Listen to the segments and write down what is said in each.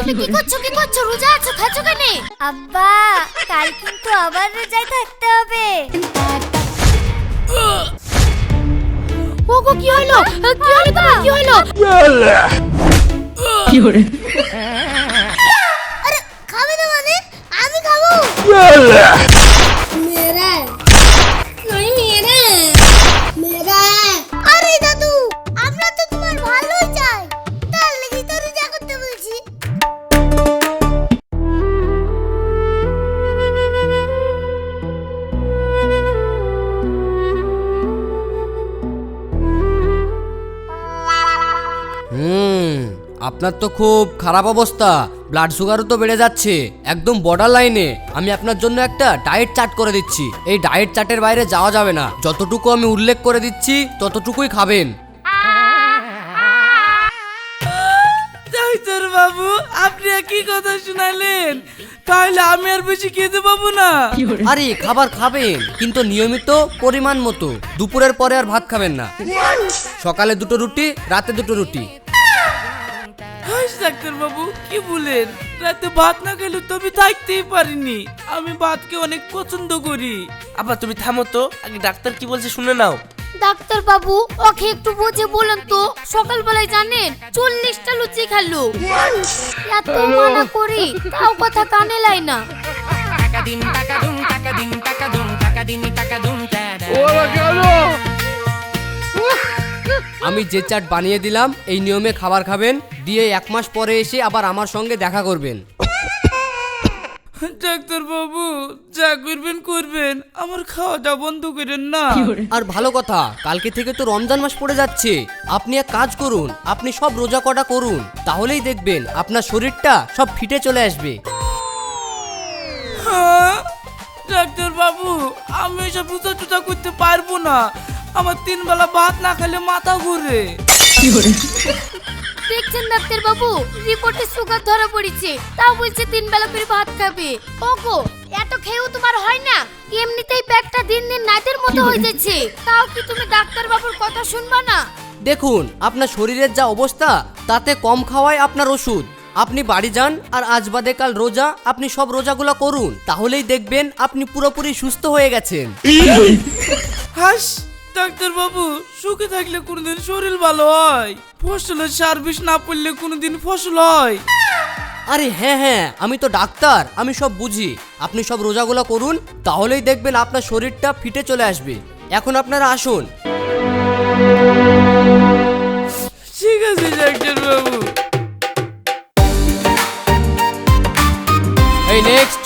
তুমি কি করছো রোজা আছো খাচ্ছো কেন? আব্বা কাল কিন্তু আবার রোজায় থাকতে হবে। ওগো কি হলো তোমার কি হলো? কি হরে আরে খাবে না মানে? আমি খাবো। মেরা ওই মেরা আরে দাদু আমরা তো তোমার ভালোই চাই, তার লাগি তো রোজা করতে বলছি। আপনার তো খুব খারাপ অবস্থা, ব্লাড সুগারও তো বেড়ে যাচ্ছে, একদম বর্ডার লাইনে। আমি আপনার জন্য একটা ডায়েট চার্ট করে দিচ্ছি। এই ডায়েট চার্টের বাইরে যাওয়া যাবে না, যতটুকু আমি উল্লেখ করে দিচ্ছি ততটুকুই খাবেন। ডাক্তার বাবু আপনি কি কথা শুনালেন? তাহলে আমি আর বেশি খেতে পাবো না। আরে খাবার খাবেন, কিন্তু নিয়মিত পরিমাণ মতো। দুপুরের পরে আর ভাত খাবেন না। সকালে 2টো রুটি, রাতে 2টো রুটি। ডাক্তার বাবু কি বলেন? রাতে ভাত না খেলে তো আমি থাকতেই পারিনি। আমি ভাতকে অনেক পছন্দ করি। আবার তুমি থামো তো, আগে ডাক্তার কি বলছে শুনে নাও। ডাক্তার বাবু ওকে একটু বুঝে বলুন তো, সকালবেলায় জানেন 40টা লুচি খেলো। এত মানা করি তাও কথা কানে লাই না। আমি যে চার্ট বানিয়ে দিলাম এই নিয়মে খাবার খাবেন, দিয়ে 1 মাস পরে এসে আবার আমার সঙ্গে দেখা করবেন। ডাক্তার বাবু যা করবেন, আমার খাওয়াটা বন্ধ করেন না। আর ভালো কথা, কালকে থেকে তো রমজান মাস পড়ে যাচ্ছে। আপনি এক কাজ করুন, আপনি সব রোজা কটা করুন, তাহলেই দেখবেন আপনার শরীরটা সব ফিটে চলে আসবে। হ্যাঁ? ডাক্তার বাবু আমি এসব রোজা টোজা করতে পারবো না। আমার 3 বেলা ভাত না খেলে মাথা ঘুরে। দেখছেন ডাক্তার বাবু, রিপোর্টে সুগার ধরা পড়েছে, তাও বলছে 3 বেলা করে ভাত খাবে। ওগো এত খেয়েও তোমার হয় না? এমনিতেই পেটটা দিন দিন নাইটের মতো হয়ে যাচ্ছে, তাও কি তুমি ডাক্তার বাবুর কথা শুনবা না? দেখুন আপনার শরীরের যা অবস্থা, তাতে কম খাওয়াই আপনার ওষুধ। আপনি বাড়ি যান, আর আজ বাদে কাল রোজা, আপনি সব রোজাগুলো করুন, তাহলেই দেখবেন আপনি পুরোপুরি সুস্থ হয়ে গেছেন। হাস ডাক্তার বাবু, সুখে থাকলে কোনোদিন শরীর ভালো হয়? ফসলের সার্ভিস না পড়লে কোনোদিন ফসল হয়? আরে হ্যাঁ, আমি তো ডাক্তার, আমি সব বুঝি। আপনি সব রোজাগুলো করুন, তাহলেই দেখবেন আপনার শরীরটা ফিটে চলে আসবে। এখন আপনারা আসুন। ঠিক আছে ডাক্তার বাবু। এই নেক্সট।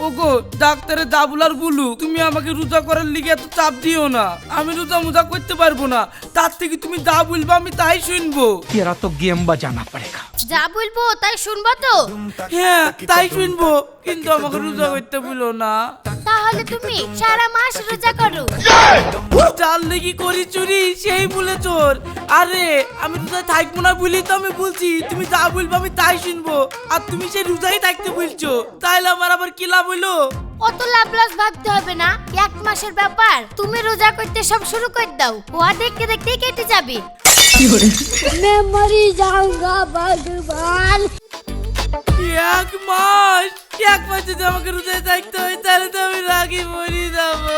ওগো ডাক্তারের দাবুলার বলু, তুমি আমাকে রোজা করার লিগে এত চাপ দিও না। আমি রোজা মোজা করতে পারবো না। তার থেকে তুমি যা বলবা আমি তাই শুনবো। तेरा तो गेम बजाना पड़ेगा। যা বলবো তাই শুনবা তো? হ্যাঁ তাই শুনবো, কিন্তু আমাকে রোজা করতে বলো না। তাহলে তুমি সারা মাস রোজা করো। চাল লেগে করি চুরি সেই বলে চোর। আরে আমি রোজা থাকবো না বলি তো আমি বলছি, তুমি যা বলবো আমি তাই শুনবো। আর তুমি সেই রোজাই থাকতে বলছো, তাইলে আমার আবার কি লাভ হইলো? অত লাভ লস ভাবতে হবে না, 1 মাসের ব্যাপার। তুমি রোজা করতে সব শুরু করে দাও, ও দেখতে দেখতেই কেটে যাবে। मैं मरी जाऊंगा भगवान। 1 মাস? 1 মাস যদি আমাকে রোজায় থাকতে হয় তাহলে তো আমি রাগে মরে যাবো।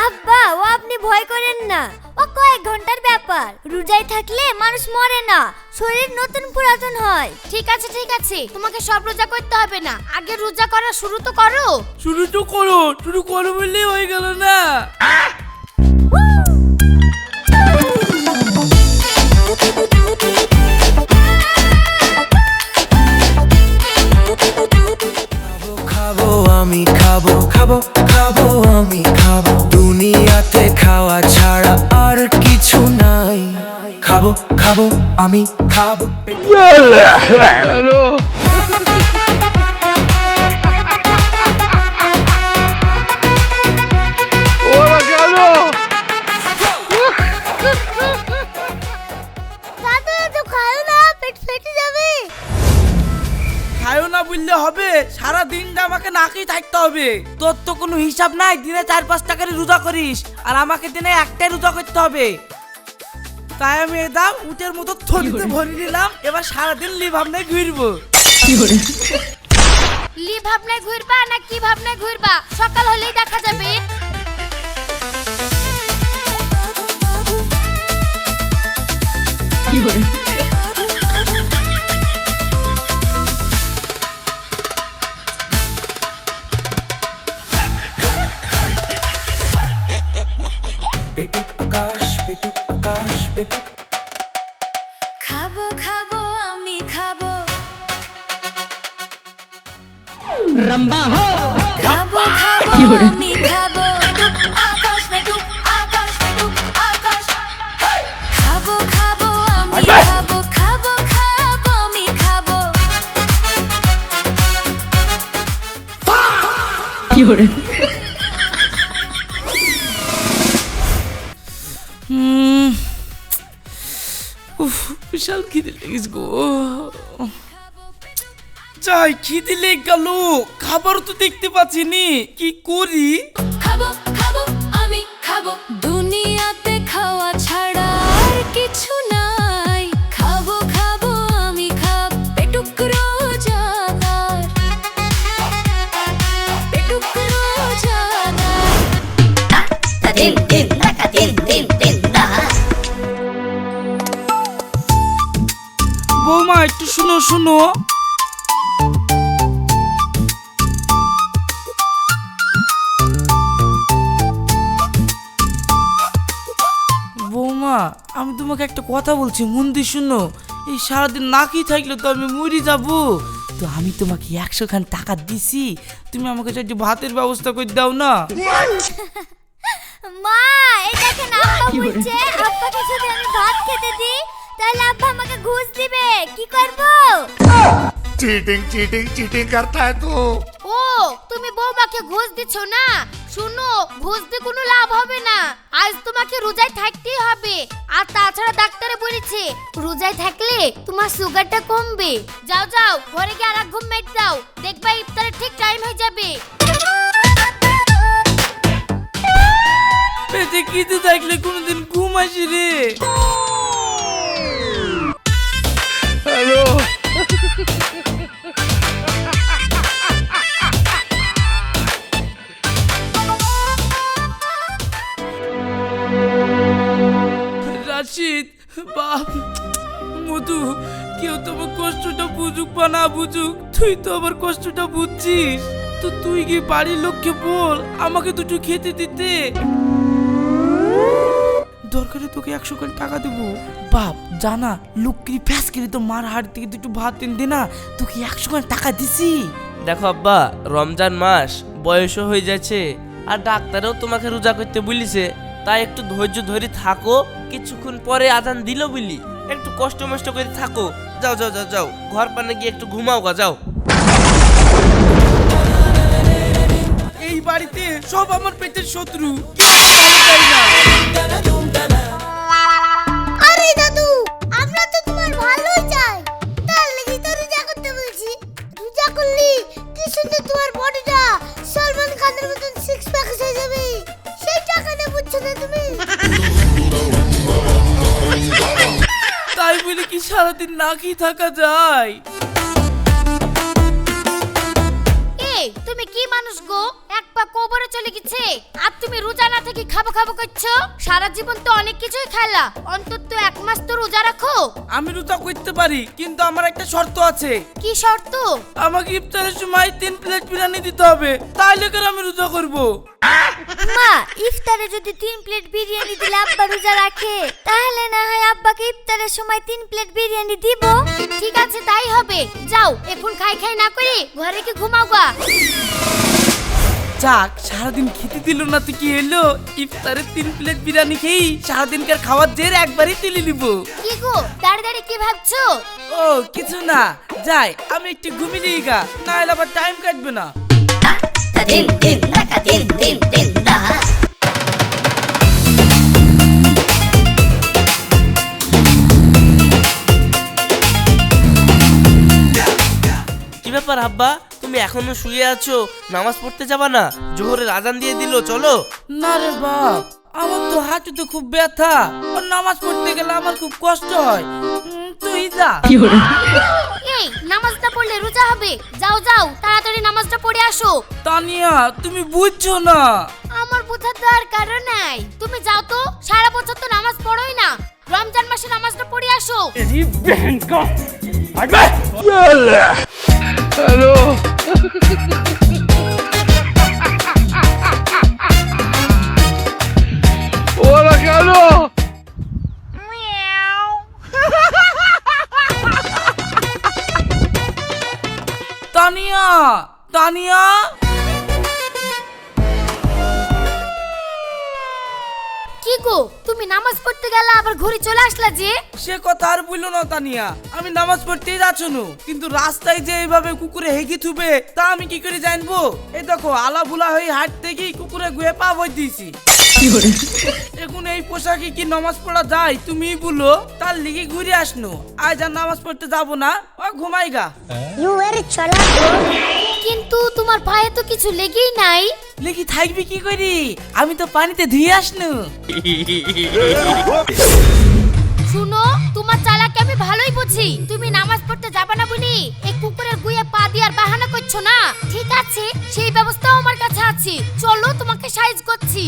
আব্বা ও আপনি ভয় করেন না, ও কয়েক ঘন্টার ব্যাপার। রোজায় থাকলে মানুষ মরে না, শরীর নতুন পুরাতন হয়। ঠিক আছে, তোমাকে সব রোজা করতে হবে না, আগে রোজা করা শুরু তো করো। শুরু করো বললেই হয়ে গেল না? খাবো আমি খাবো আমি খাবো, দুনিয়াতে খাওয়া ছাড়া আর কিছু নাই। খাবো আমি খাবো। দাদু খাও না, পেট ফেটে যাবে। করলে হবে? সারা দিনটা আমাকে নাকেই থাকতে হবে। তোর তো কোনো হিসাব নাই, দিনে 4-5 টাকারই রোজা করিস আর আমাকে দিনে একটাই রোজা করতে হবে। তাই আমি এদাম উটের মতো থলিতে ভরে নিলাম, এবার সারাদিন লি ভাবনায় ঘুরবো। লি ভাবনায় ঘুরবা না কি ভাবনায় ঘুরবা সকাল হলেই দেখা যাবে। পেটুক আকাশ পেটুক আকাশ পেটুক খাবো খাবো আমি খাবো খাবো খাবো আমি খাবো আকাশ পেটুক আকাশ পেটুক আকাশ খাবো খাবো আমি খাবো খাবো খাবো আমি খাবো বিশাল খিদে লেগেছে গো। যাই খিদে লেগে গেল, খাবার তো দেখতে পাচ্ছি নি, কি করি? খাবো খাবো আমি খাবো দুনিয়াতে খাওয়া ছাড়া আর কিছু নাই খাবো খাবো আমি খাবো পেটুক রোজাদার পেটুক রোজাদার বৌমা একটু শুনো শুনো। বৌমা আমি তোমাকে একটা কথা বলছি, মন দিয়ে শুনো। এই সারাদিন নাকি থাকলে তো আমি মরে যাব। তো আমি তোমাকে 100 খান টাকা দিছি, তুমি আমাকে একটু ভাতের ব্যবস্থা করে দাও না। মা এই দেখেন আব্বা বলছে আব্বাকে যদি আমি ভাত খেতে দিই তাহলে আব্বা আমাকে ঘুষ দিবে, কি করব? चीटिंग चीटिंग चीटिंग करता है तू। ও তুমি বৌমাকে ঘুষ দিচ্ছ না? শুনো, ঘুষ দিয়ে কোনো লাভ হবে না। আজ তোমাকে রোজায় থাকতেই হবে। আর তাছাড়া ডাক্তারে বলেছে রোজায় থাকলে তোমার সুগারটা কমবে। যাও যাও ঘরে গিয়ে আর ঘুম মেট দাও, দেখবা ইফতারের ঠিক টাইম হয়ে যাবে। পেটে খিদে থাকলে কোনোদিন ঘুম আসে রে। हेलो রাশিদ বাপ মধু, কেউ তোমার কষ্টটা বুঝুক বা না বুঝুক, তুই তো আমার কষ্টটা বুঝছিস। তো তুই গিয়ে বাড়ির লোককে বল আমাকে দুটো খেতে দিতে। দরকারে তোকে 100 করে টাকা দেবো। বাপ জানা লুকিয়ে ফ্যাস করে তো মার হাড় থেকে দুটো ভাত এনে দে না, তোকে 100 করে টাকা দিছি। দেখো আব্বা, রমজান মাস বয়সও হয়ে যাচ্ছে আর ডাক্তারও তোমাকে রোজা করতে বলিছে, তাই একটু ধৈর্য ধরে থাকো। কিছুক্ষণ পরে আজান দিল বলি একটু কষ্ট মষ্ট করে থাকো। যাও যাও যাও যাও ঘর পানে গিয়ে একটু ঘুমাও গা, যাও। এই বাড়িতে সব আমার পেটের শত্রু, কেউ ভালো চায় না। আরে দাদু আমরা তো তোমার ভালোই চাই, তার লাগি তো রোজা করতে বলছি। রোজা করলি কি সুন্দর তোমার বডিটা সলমান খানের মতন সিক্স প্যাক হয়ে যাবে, সেই টাকা নিয়ে বুঝছো না তুমি? তাই বলে কি সারাদিন না খেয়ে থাকা যায়? এই তুমি কি মানুষ গো, এক পা কবরে চলে গেছে আর তুমি রোজা না থেকে খাবো খাবো করছো? সারা জীবন তো অনেক কিছুই খেলা, অন্তত 1 মাস তো রোজা রাখো। আমি রোজা করতে পারি, কিন্তু আমার একটা শর্ত আছে। কি শর্ত? আমাকে ইফতারের সময় 3 প্লেট বিরিয়ানি দিতে হবে, তাইলে করে আমি রোজা করব। মা ইফতারে যদি 3 প্লেট বিরিয়ানি দিলে আব্বা রোজা রাখে, তাহলে না হয় আব্বাকে ইফতারের সময় 3 প্লেট বিরিয়ানি দিব। ঠিক আছে তাই হবে, যাও এখন খাই খাই না করে ঘরে কি ঘুমাও গা। যাক সারাদিন খেতে দিল না তো কি হলো, ইফতারে 3 প্লেট বিরিয়ানি খেয়ে সারাদিনকার খাওয়ার জের একবারই তুলে নিব। কি গো দাঁড়িয়ে দাঁড়িয়ে কি ভাবছো? ও কিছু না, যাই আমি একটু ঘুমিয়ে নিই গা, না হলে আবার টাইম কাটবে না। কি ব্যাপার আব্বা, তুমি এখনো শুয়ে আছো, নামাজ পড়তে যাবা না? জোহরের আজান দিয়ে দিল, চলো। না রে বাপ, আমার তো হাঁটুতে খুব ব্যথা, আর নামাজ পড়তে গেলে আমার খুব কষ্ট হয়। তুই যা। এই নামাজ না পড়লে রোজা হবে? যাও যাও, তাড়াতাড়ি নামাজটা পড়ে আসো। তানিয়া, তুমি বুঝছো না। আমার বোঝার দেওয়ার কারণ নাই, তুমি যাও তো, সারা বছর তো নামাজ পড়োই না, রমজান মাসে নামাজটা পড়ে আসো। তানিয়া, তানিয়া, কি গো, তুমি নামাজ পড়তে গেলে আবার ঘুরে চলে আসলা যে? সে কথা আর বললো না তানিয়া, আমি নামাজ পড়তেই যাচ্ছ না, কিন্তু রাস্তায় যে এইভাবে কুকুরে হেগি থুবে তা আমি কি করে জানবো? এই দেখো, আলা বুলা হয়ে হাঁটতে গিয়ে কুকুরে গুয়ে পা বই দিয়েছি। এখন এই পোশাকে কি নামাজ পড়া যায় তুমি বলো? তার লিগে ঘুরে আসনো, আজ আর নামাজ পড়তে যাবো না, ও ঘুমাইগা। ইউ এর চলা। কিন্তু তোমার পায়ে তো কিছু লেগেই নাই। লেগে থাকবি কি করি? আমি তো পানিতে ধুয়ে আসনু। শুনো, তোমার চালাকি আমি ভালোই বুঝি। তুমি নামাজ পড়তে যাবে না বলি এই কুকুরের গুয়ে পা দিয়ার বাহানা করছো না। ঠিক আছে, সেই ব্যবস্থাও আমার কাছে আছে, চলো তোমাকে সাইজ করছি।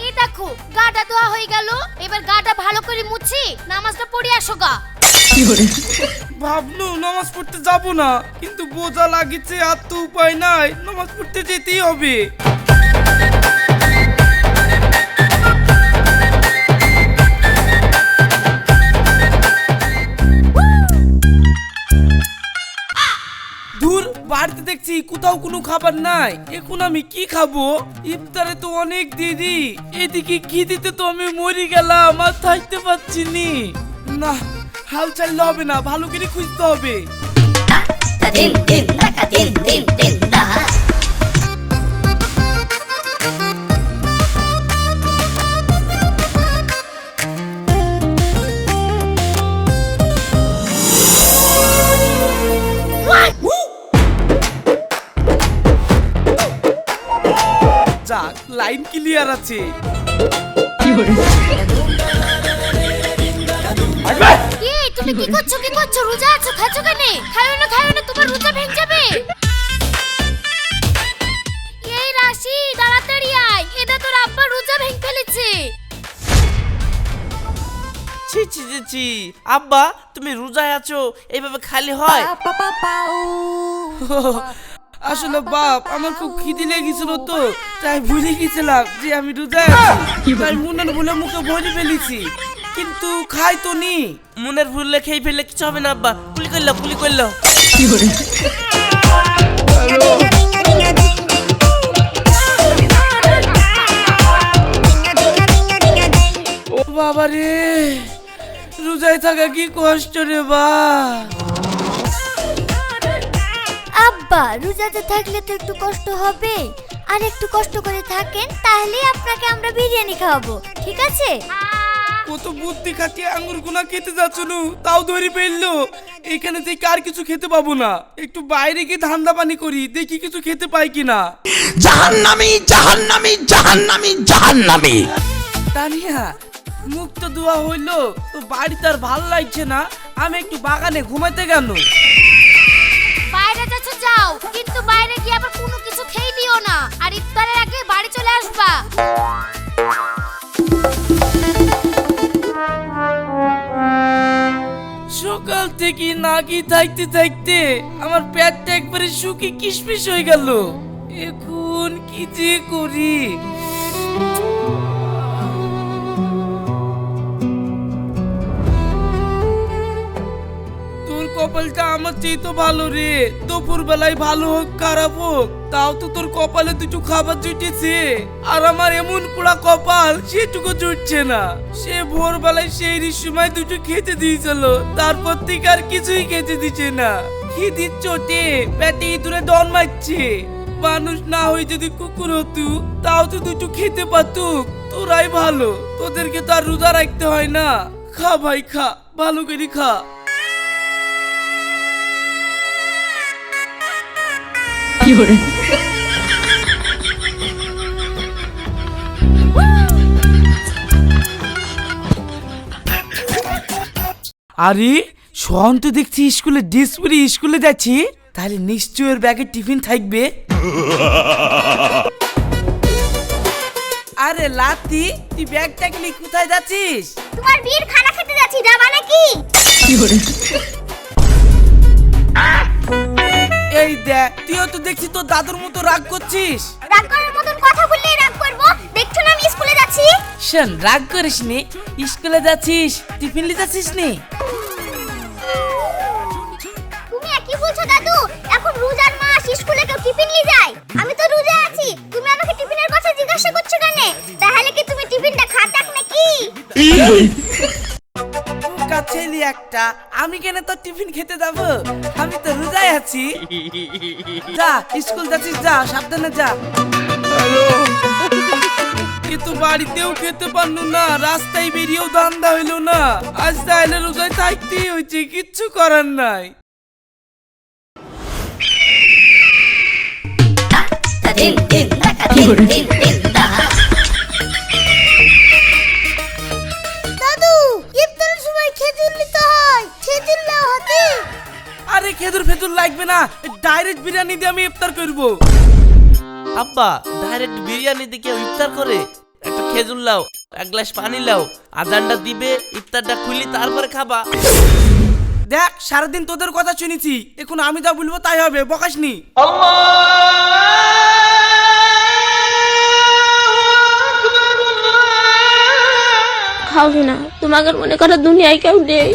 এই দেখো, গাটা ধোয়া হয়ে গেল, এবার গাটা ভালো করে মুছি নামাজটা পড়ে আসো গা। ভাবনু নামাজ পড়তে যাবো না, কিন্তু বোঝা লাগিছে, আর তো উপায় নাই, নামাজ পড়তে যেতেই হবে। দূর, বাড়িতে দেখছি কোথাও কোনো খাবার নাই, এখন আমি কি খাবো? ইফতারে তো অনেক দেরি, এদিকে খিদিতে তো আমি মরে গেলাম, আর থাকতে পারছি নি। না, হাল চাললে হবে না, ভালো করে খুঁজতে হবে। যাক, লাইন ক্লিয়ার আছে। এই তুমি কি করছো, কি করছো? রোজা আছো, খাচ্ছো কেন? খাইও না, খাইও না, তোমার রোজা ভেঙে যাবে। এই রাশি, তাড়াতাড়ি আয়, এটা তোর আব্বা রোজা ভেঙে ফেলেছে। ছি ছি ছি ছি, আব্বা তুমি রোজায় আছো, এইভাবে খালি হয়? আসলে বাপ, আমার খুব খিদে লেগেছিল তো, তাই ভুলে গেছিলাম যে আমি রোজায় আছি, তাই মনের ভুলে মুখে ভরে ফেলেছি, কিন্তু খাই তো নি। মনের ভুললে খেয়ে ফেললে কিছু হবে না আব্বা, কুলি করলো, কুলি করলো। ও বাবা রে, রোজায় থাকা কি কষ্ট রে বা। আব্বা, রোজাতে থাকলে তো একটু কষ্ট হবে, আর একটু কষ্ট করে থাকেন, তাহলেই আপনাকে আমরা বিরিয়ানি খাওয়াবো, ঠিক আছে? কত বুদ্ধি খাটিয়ে আঙ্গুর গুনা খেতে যাচ্ছ নু, তাও ধরে ফেললো। এখানে থেকে আর কিছু খেতে পাবো না, একটু বাইরে গিয়ে ধান্দা পানি করি, দেখি কিছু খেতে পাই কিনা। জাহান্নামী জাহান্নামী জাহান্নামী জাহান্নামী। তানিয়া, মুখ তো ধোয়া হইলো, তো বাড়িতে আর ভালো লাগছে না, আমি একটু বাগানে ঘুমাইতে গেল। বাইরে যাচ্ছ যাও, কিন্তু বাইরে গিয়ে আবার কোনো কিছু খেয়ে দিও না, আর ইফতারের আগে বাড়ি চলে আসবা। সকাল থেকে নাকি থাকতে থাকতে আমার পেটটা একবারে শুকিয়ে কিশমিশ হয়ে গেল, এখন কি যে করি? তোর কপালটা আমার চেয়ে তো ভালো রে, দুপুর বেলায় ভালো হোক খারাপ হোক, তাও তো তোর কপালে দুটো খাবার জুটেছে, আর আমার এমন পোড়া কপাল, চাল সেটুকু জুটছে না। সে ভোরবেলায় সেই সময় দুটো খেতে দিয়েছিল, তারপর থেকে আর কিছুই খেতে দিচ্ছে না। খিদির চোটে পেটে ইঁদুরে দন মারছে। মানুষ না হয়ে যদি কুকুর হতু তাও তো দুটো খেতে পারতুক। তোরাই ভালো, তোদেরকে তো আর রোজা রাখতে হয় না। খা ভাই খা, ভালো করে খা। আরে সোহন তো দেখছি স্কুলে ড্রেস পরে স্কুলে যাচ্ছি, তাহলে নিশ্চয়ই ওর ব্যাগে টিফিন থাকবে। আরে লাতি, তুই ব্যাগটাকে নিয়ে কোথায় যাচ্ছিস? তোমার বীর খানা খেতে যাচ্ছি, যাবা নাকি? এই দেখ, তুইও তো দেখছি তোর দাদুর মতো রাগ করছিস। রাগ করার মতন কথা বললে রাগ করবো? দেখছো না আমি স্কুলে যাচ্ছি। শোন, রাগ করিস নি, স্কুলে যাচ্ছিস, টিফিন নিতে যাচ্ছিস নি। তুমি কি বলছো দাদু? এখন রোজার মাস, স্কুলে কেউ টিফিন নিয়ে যায়? আমি তো রোজা আছি, তুমি আমাকে টিফিনের কথা জিজ্ঞাসা করছো কেন? তাহলে কি তুমি টিফিনটা খাতাক নাকি? ছেলে একটা, আমি কেন তোর টিফিন খেতে যাবো? আমি তো রোজায় আছি। যা স্কুল যাচ্ছিস, যা সাবধানে যা। কিন্তু বাড়িতেও খেতে পারলো না, রাস্তায় বেরিয়েও ধান্দা হইলো না। আজ তাহলে রোজায় থাকতেই হয়েছে, কিচ্ছু করার নাই। দাদু, ইফতারের সময় খেজুর নিতে হয়, খেজুর নাও হাতে। আরে খেজুর ফেজুর লাগবে না, ডাইরেক্ট বিরিয়ানি দিয়ে আমি ইফতার করবো। আব্বা, ডাইরেক্ট বিরিয়ানি দিয়ে কেউ ইফতার করে? একটা খেজুর লাও, এক গ্লাস পানি লাও, আজানটা দিবে, ইফতারটা খুলি, তারপরে খাবা। দেখ, সারাদিন তোদের কথা শুনেছি, এখন আমি যা বলবো তাই হবে, বকাসনি। খাও না, তোমাকে মনে করো দুনিয়ায় কেউ নেই।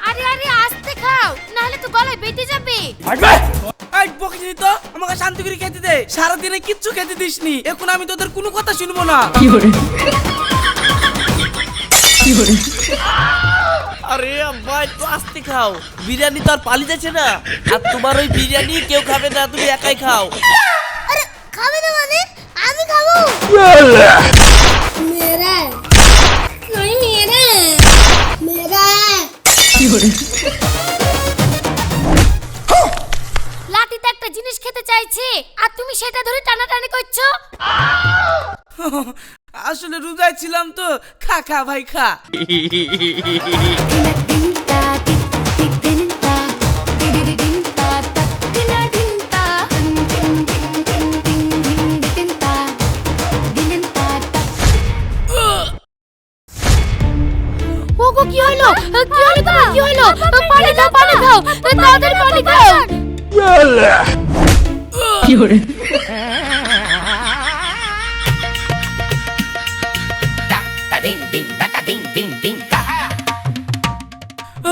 আরে আরে আস্তে খাও, নাহলে তো গলায় বেটে যাবে। এই বকিনি তো, আমাকে শান্তি করে খেতে দে। সারাদিনে কিচ্ছু খেতে দিসনি, এখন আমি তোদের কোনো কথা শুনবো না। আরে আব্বা, একটু আস্তে খাও, বিরিয়ানি তো আর পালি যাচ্ছে না। আর তোমার ওই বিরিয়ানি কেউ খাবে না, তুমি একাই খাও। আরে খাবে না মানে? আমি খাবো। মেরা नहीं मेरा मेरा লাতিতে একটা জিনিস খেতে চাইছে আর তুমি সেটা ধরে টানাটানি করছো। আসলে রোজায় ছিলাম তো, খা খা ভাই খা। ওগো কি হলো? কি হলো তোমার? কি হলো? পানি দাও, পানি দাও, তাড়াতাড়ি পানি দাও।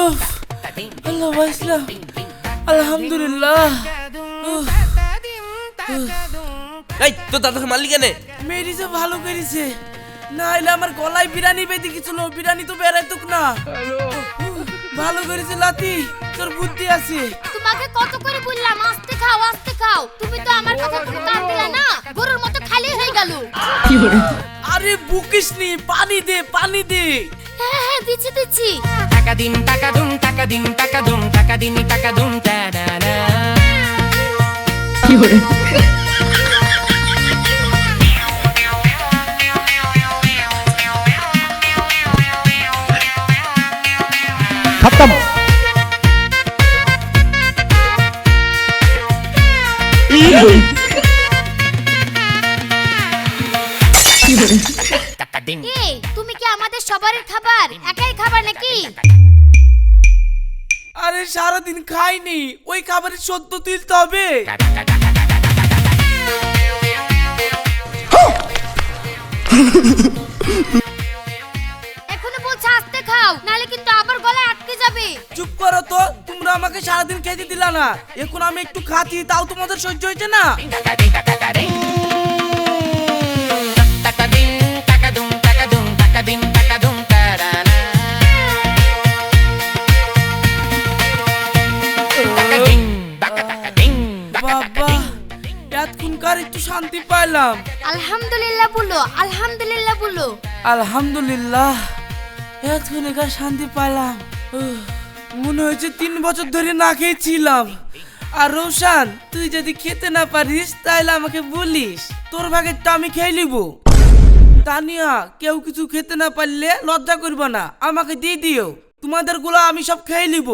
উফ, আল্লাহ বাঁচলাম, আলহামদুলিল্লাহ। এই তো দাদাকে মারলি কেন? মেরিছে ভালো করেছে, না হলে আমার গলায় বিরিয়ানি বেঁধে গেছিল, বিরিয়ানি তো বেড়াইতুক না। ভালো করেছে লাতি, তোর বুদ্ধি আছে। তোমাকে কত করে বললাম আস্তে খাও, আস্তে খাও, তুমি তো আমার কথা কোনো কান দিলে না, গরুর মতো খালি হয়ে গেল। আরে বুকিস নি, পানি দে, পানি দে। হ্যাঁ হ্যাঁ, দিচ্ছি দিচ্ছি। টাকা দিন টাকা দুম টাকা দিন টাকা দুম টাকা দিন টাকা দুম টা না না खत्म। এই তুমি কি আমাদের সবার খাবার একাই খাবার নাকি? আরে সারাদিন খাইনি, ওই খাবারের সদ্য তুলতে হবে। এখনো বলছে আস্তে খাও, নালে কিন্তু আবার গলায় আটকে যাবে। চুপ করো তো, তোমরা আমাকে সারাদিন খেতে দিলা না, এখন আমি একটু খাচ্ছি তাও তোমাদের সহ্য হয়েছে না? বাবা, এতক্ষণকার একটু শান্তি পাইলাম। আলহামদুলিল্লাহ বলো, আলহামদুলিল্লাহ বলো। আলহামদুলিল্লাহ, এতক্ষণকার শান্তি পাইলাম। মনে হয়েছে 3 বছর ধরে না খেয়েছিলাম। আর রোশান, তুই যদি খেতে না পারিস তাহলে আমাকে বলিস, তোর ভাগেরটা আমি খেয়ে নিব। তানিয়া, কেউ কিছু খেতে না পারলে লজ্জা করবে না, আমাকে দিয়ে দিও, তোমাদের গুলো আমি সব খেয়ে নিব।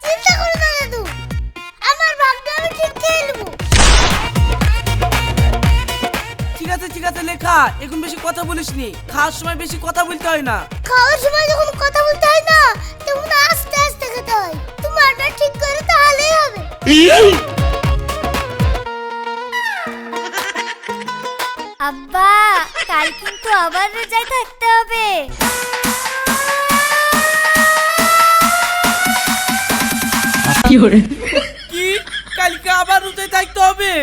চিন্তা করো না দাদু, আমার ভাগটা আমি ঠিক খেয়ে নেবো। ঠিক আছে লেখা, এখন বেশি কথা বলিস নি, খাওয়ার সময় বেশি কথা বলতে হয় না। খাওয়ার সময় যখন কথা বলতে হয় না, তখন আস্তে আস্তে খেতে হয়। তোমারটা ঠিক করে তাহলেই হবে। আব্বা, কাল কিন্তু আবার রোজায় থাকতে হবে। কি, কালকে আবার রোজায় থাকতে হবে?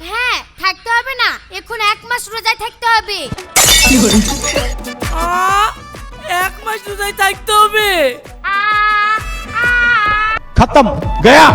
হ্যাঁ, থাকতে হবে না, এখন 1 মাস রোজায় থাকতে হবে। 1 মাস রোজায় থাকতে হবে? खत्म गया